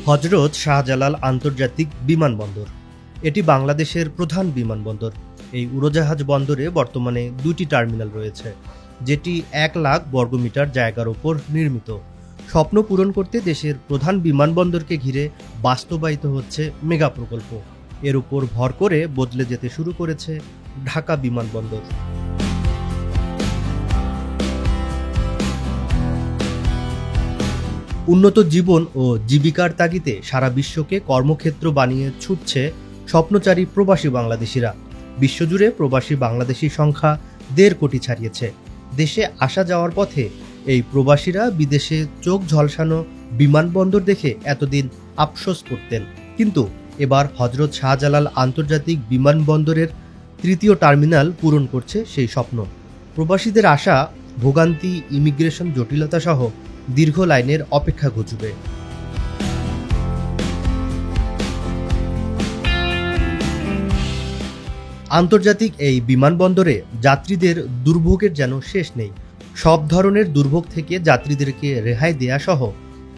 হজরত শাহজালাল আন্তর্জাতিক বিমানবন্দর এটি বাংলাদেশের প্রধান বিমানবন্দর। এই উড়োজাহাজ বন্দরে বর্তমানে দুটি টার্মিনাল রয়েছে, যেটি 1,00,000 বর্গমিটার জায়গার উপর নির্মিত। স্বপ্ন পূরণ করতে দেশের প্রধান বিমানবন্দরকে ঘিরে বাস্তবায়িত হচ্ছে মেগা প্রকল্প। এর উপর ভর করে বদলে যেতে শুরু করেছে ঢাকা বিমানবন্দর। উন্নত জীবন ও জীবিকার তাগিদে সারা বিশ্বকে কর্মক্ষেত্র বানিয়ে ছুটছে স্বপ্নচারী প্রবাসী বাংলাদেশিরা। বিশ্বজুড়ে প্রবাসী বাংলাদেশি সংখ্যা 1.5 কোটি ছাড়িয়েছে। দেশে আসা যাওয়ার পথে এই প্রবাসীরা বিদেশে চোখ ঝলসানো বিমানবন্দর দেখে এতদিন আফসোস করতেন, কিন্তু এবার হজরত শাহজালাল আন্তর্জাতিক বিমানবন্দরের 3য় টার্মিনাল পূরণ করছে সেই স্বপ্ন। প্রবাসীদের আশা, ভোগান্তি, ইমিগ্রেশন জটিলতা সহ দীর্ঘ লাইনের অপেক্ষা ঘুচবে। আন্তর্জাতিক এই বিমানবন্দরে যাত্রীদের দুর্ভোগের যেন শেষ নেই। সব ধরনের দুর্ভোগ থেকে যাত্রীদেরকে রেহাই দেয়া সহ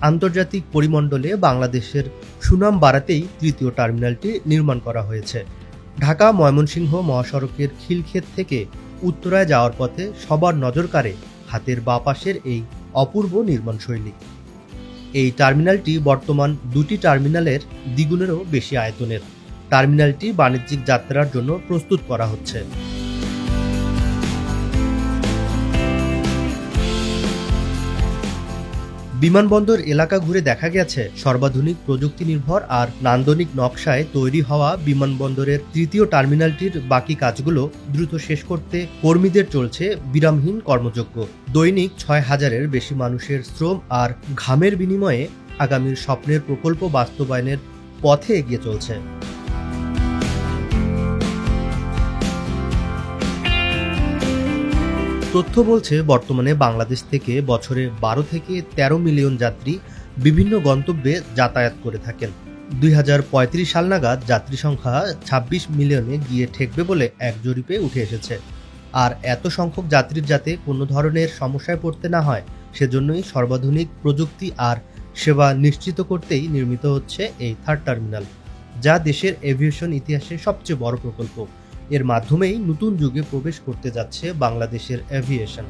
আন্তর্জাতিক পরিমণ্ডলে বাংলাদেশের সুনাম বাড়াতেই 3য় টার্মিনালটি নির্মাণ করা হয়েছে। ঢাকা ময়মনসিংহ মহাসড়কের খিলক্ষেত থেকে উত্তরায় যাওয়ার পথে সবার নজর কাড়ে হাতের বাঁ পাশের এই অপূর্ব নির্মাণশৈলী। এই টার্মিনালটি বর্তমান 2টি টার্মিনালের দ্বিগুণেরও বেশি আয়তনের। টার্মিনালটি বাণিজ্যিক যাত্রার জন্য প্রস্তুত করা হচ্ছে। বিমানবন্দর এলাকা ঘুরে দেখা গেছে সর্বাধুনিক প্রযুক্তি নির্ভর আর নান্দনিক নকশায় তৈরি হওয়া বিমানবন্দরের 3য় টার্মিনালটির বাকি কাজগুলো দ্রুত শেষ করতে কর্মীদের চলছে বিরামহীন কর্মযজ্ঞ। দৈনিক 6,000-এর বেশি মানুষের শ্রম আর ঘামের বিনিময়ে আগামীর স্বপ্নের প্রকল্প বাস্তবায়নের পথে এগিয়ে চলছে। তথ্য বলছে বর্তমানে বাংলাদেশ থেকে বছরে 12 থেকে 13 মিলিয়ন যাত্রী বিভিন্ন গন্তব্যে যাতায়াত করে থাকেন। 2035 সাল নাগাদ যাত্রী সংখ্যা 26 মিলিয়নে গিয়ে ঠেকবে বলে এক জরিপে উঠে এসেছে। আর এত সংখ্যক যাত্রীর যাতে কোনো ধরনের সমস্যায় পড়তে না হয়, সেজন্যই সর্বাধুনিক প্রযুক্তি আর সেবা নিশ্চিত করতেই নির্মিত হচ্ছে এই 3rd টার্মিনাল, যা দেশের এভিয়েশন ইতিহাসে সবচেয়ে বড় প্রকল্প। এর মাধ্যমেই নতুন যুগে প্রবেশ করতে যাচ্ছে বাংলাদেশের এভিয়েশন।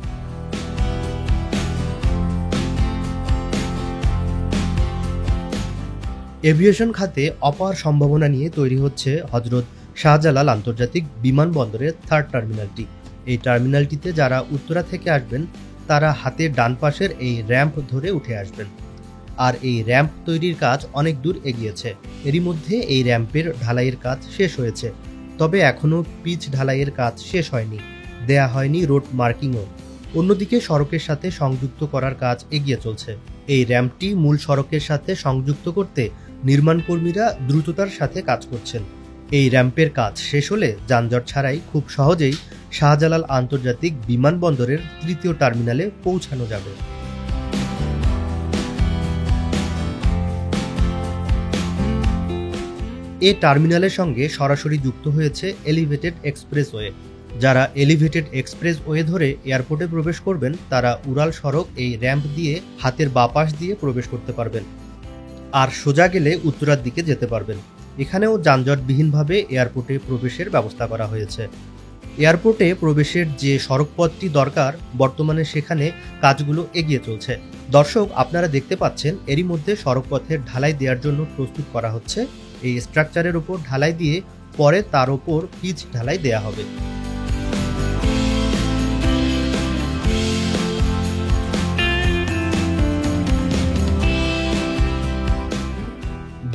এভিয়েশন খাতে অপার সম্ভাবনা নিয়ে তৈরি হচ্ছে হজরত শাহজালাল আন্তর্জাতিক বিমানবন্দরের 3rd টার্মিনালটি। এই টার্মিনালটিতে যারা উত্তরা থেকে আসবেন তারা হাতের ডান পাশের এই র্যাম্প ধরে উঠে আসবেন। আর এই র্যাম্প তৈরির কাজ অনেক দূর এগিয়েছে। এরই মধ্যে এই র্যাম্পের ঢালাইয়ের কাজ শেষ হয়েছে, তবে এখনও পিচ ঢালাইয়ের কাজ শেষ হয়নি, দেয়া হয়নি রোড মার্কিংও। অন্যদিকে সড়কের সাথে সংযুক্ত করার কাজ এগিয়ে চলছে। এই র্যাম্পটি মূল সড়কের সাথে সংযুক্ত করতে নির্মাণ কর্মীরা দ্রুততার সাথে কাজ করছেন। এই র্যাম্পের কাজ শেষ হলে যানজট ছাড়াই খুব সহজেই শাহজালাল আন্তর্জাতিক বিমানবন্দরের 3য় টার্মিনালে পৌঁছানো যাবে। এই টার্মিনালের সঙ্গে সরাসরি যুক্ত হয়েছে এলিভেটেড এক্সপ্রেসওয়ে। যারা এলিভেটেড এক্সপ্রেসওয়ে ধরে এয়ারপোর্টে প্রবেশ করবেন তারা উড়াল সড়ক এই র্যাম্প দিয়ে হাতের বাঁ পাশ দিয়ে প্রবেশ করতে পারবেন আর সোজা গেলে উত্তরার দিকে যেতে পারবেন। এখানেও যানজটবিহীনভাবে এয়ারপোর্টে প্রবেশের ব্যবস্থা করা হয়েছে। এয়ারপোর্টে প্রবেশের যে সড়কপথটি দরকার, বর্তমানে সেখানে কাজগুলো এগিয়ে চলছে। দর্শক, আপনারা দেখতে পাচ্ছেন এরই মধ্যে সড়কপথের ঢালাই দেওয়ার জন্য প্রস্তুত করা হচ্ছে। এই স্ট্রাকচারের উপর ঢালাই দিয়ে পরে তার উপর পিচ ঢালাই দেয়া হবে।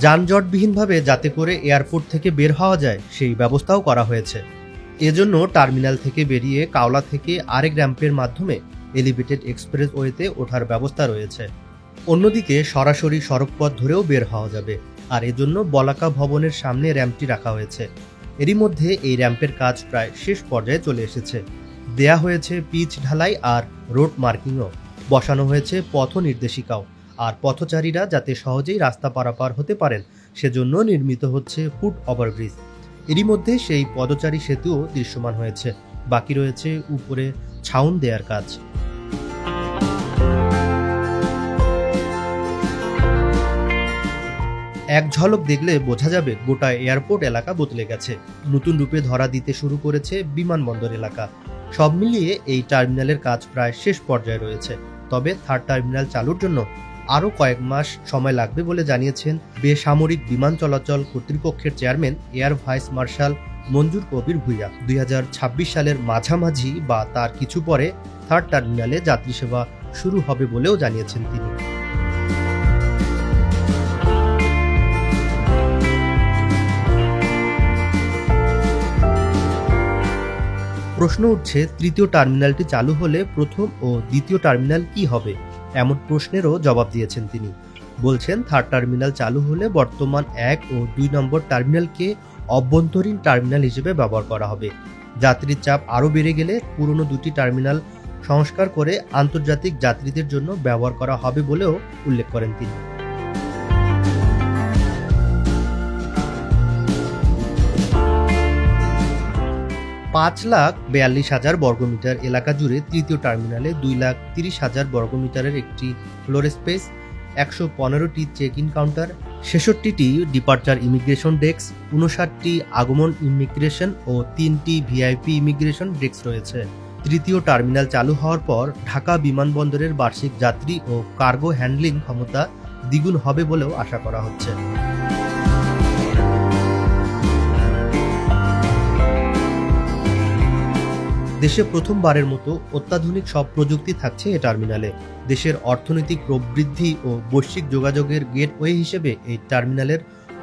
যানজটবিহীনভাবে যাতে করে এয়ারপোর্ট থেকে বের হওয়া যায় সেই ব্যবস্থাও করা হয়েছে। এজন্য টার্মিনাল থেকে বেরিয়ে কাওলা থেকে আরেক র্যাম্পের মাধ্যমে এলিভেটেড এক্সপ্রেসওয়েতে ওঠার ব্যবস্থা রয়েছে। অন্যদিকে সরাসরি সড়কপথ ধরেও বের হওয়া যাবে, আর এজন্য বলাকা ভবনের সামনে র্যাম্পটি রাখা হয়েছে। এরই মধ্যে এই র্যাম্পের কাজ প্রায় শেষ পর্যায়ে চলে এসেছে। দেয়া হয়েছে পিচ ঢালাই আর রোড মার্কিংও, বসানো হয়েছে পথ নির্দেশিকাও। আর পথচারীরা যাতে সহজেই রাস্তা পারাপার হতে পারেন সেজন্য নির্মিত হচ্ছে ফুট ওভারব্রিজ। এরই মধ্যে সেই পদচারী সেতুও দৃশ্যমান হয়েছে। বাকি রয়েছে উপরে ছাউন দেয়ার কাজ। এক ঝলক দেখলে বোঝা যাবে গোটা এয়ারপোর্ট এলাকা বদলে গেছে। নতুন রূপে ধরা দিতে শুরু করেছে বিমানবন্দর এলাকা। সব মিলিয়ে এই টার্মিনালের কাজ প্রায় শেষ পর্যায়ে রয়েছে। তবে থার্ড টার্মিনাল চালুর জন্য আরও কয়েক মাস সময় লাগবে বলে জানিয়েছেন বেসামরিক বিমান চলাচল কর্তৃপক্ষের চেয়ারম্যান এয়ার ভাইস মার্শাল মঞ্জুর কবির ভূঁইয়া। 2026 সালের মাঝামাঝি বা তার কিছু পরে থার্ড টার্মিনালে যাত্রী সেবা শুরু হবে বলেও জানিয়েছেন তিনি। প্রশ্ন উঠছে, তৃতীয় টার্মিনালটি চালু হলে প্রথম ও দ্বিতীয় টার্মিনাল কি হবে? এমন প্রশ্নেরও জবাব দিয়েছেন তিনি। বলছেন, থার্ড টার্মিনাল চালু হলে বর্তমান 1 ও 2 নম্বর টার্মিনালকে অভ্যন্তরীণ টার্মিনাল হিসেবে ব্যবহার করা হবে। যাত্রীর চাপ আরও বেড়ে গেলে পুরনো দুটি টার্মিনাল সংস্কার করে আন্তর্জাতিক যাত্রীদের জন্য ব্যবহার করা হবে বলেও উল্লেখ করেন তিনি। $5,42,000 বর্গমিটার এলাকা জুড়ে তৃতীয় টার্মিনালে 2,30,000 বর্গমিটারের একটি ফ্লোর স্পেস, 115টি চেক ইন কাউন্টার, 66টি ডিপার্চার ইমিগ্রেশন ডেস্ক, 59টি আগমন ইমিগ্রেশন ও 3টি ভিআইপি ইমিগ্রেশন ডেস্ক রয়েছে। তৃতীয় টার্মিনাল চালু হওয়ার পর ঢাকা বিমানবন্দরের বার্ষিক যাত্রী ও কার্গো হ্যান্ডলিং ক্ষমতা দ্বিগুণ হবে বলেও আশা করা হচ্ছে। দেশে প্রথমবারের মতো অত্যাধুনিক সব প্রযুক্তি থাকছে এ টার্মিনালে। দেশের অর্থনৈতিক প্রবৃদ্ধি ও বৈশ্বিক যোগাযোগের গেটওয়ে হিসেবে এই টার্মিনালের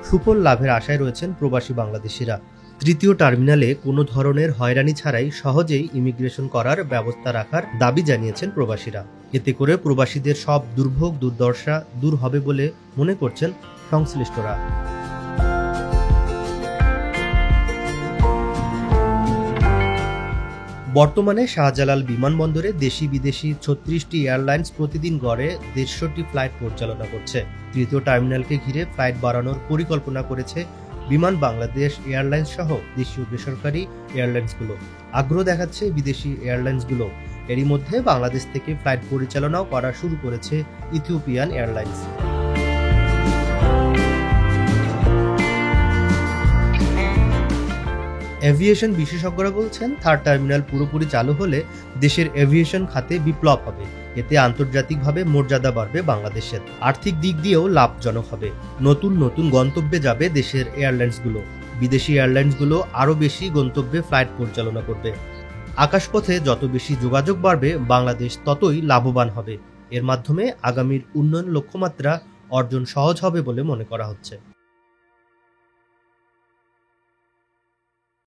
সুফল লাভের আশায় রয়েছেন প্রবাসী বাংলাদেশিরা। তৃতীয় টার্মিনালে কোনো ধরনের হয়রানি ছাড়াই সহজেই ইমিগ্রেশন করার ব্যবস্থা রাখার দাবি জানিয়েছেন প্রবাসীরা। এতে করে প্রবাসীদের সব দুর্ভোগ দুর্দশা দূর হবে বলে মনে করছেন সংশ্লিষ্টরা। বর্তমানে শাহজালাল বিমানবন্দরে দেশি বিদেশি 36টি এয়ারলাইন্স প্রতিদিন গড়ে 150টি ফ্লাইট পরিচালনা করছে। তৃতীয় টার্মিনালকে ঘিরে ফ্লাইট বাড়ানোর পরিকল্পনা করেছে বিমান বাংলাদেশ এয়ারলাইন্স সহ দেশীয় বেসরকারি এয়ারলাইন্সগুলো। আগ্রহ দেখাচ্ছে বিদেশি এয়ারলাইন্সগুলো। এরই মধ্যে বাংলাদেশ থেকে ফ্লাইট পরিচালনাও করা শুরু করেছে ইথিওপিয়ান এয়ারলাইন্স। এভিয়েশন বিশেষজ্ঞরা বলছেন, থার্ড টার্মিনাল পুরোপুরি চালু হলে দেশের এভিয়েশন খাতে বিপ্লব হবে। এতে আন্তর্জাতিকভাবে মর্যাদা বাড়বে বাংলাদেশের, আর্থিক দিক দিয়েও লাভজনক হবে। নতুন নতুন গন্তব্যে যাবে দেশের এয়ারলাইন্সগুলো। বিদেশি এয়ারলাইন্সগুলো আরও বেশি গন্তব্যে ফ্লাইট পরিচালনা করবে। আকাশপথে যত বেশি যোগাযোগ বাড়বে বাংলাদেশ ততই লাভবান হবে। এর মাধ্যমে আগামীর উন্নয়ন লক্ষ্যমাত্রা অর্জন সহজ হবে বলে মনে করা হচ্ছে।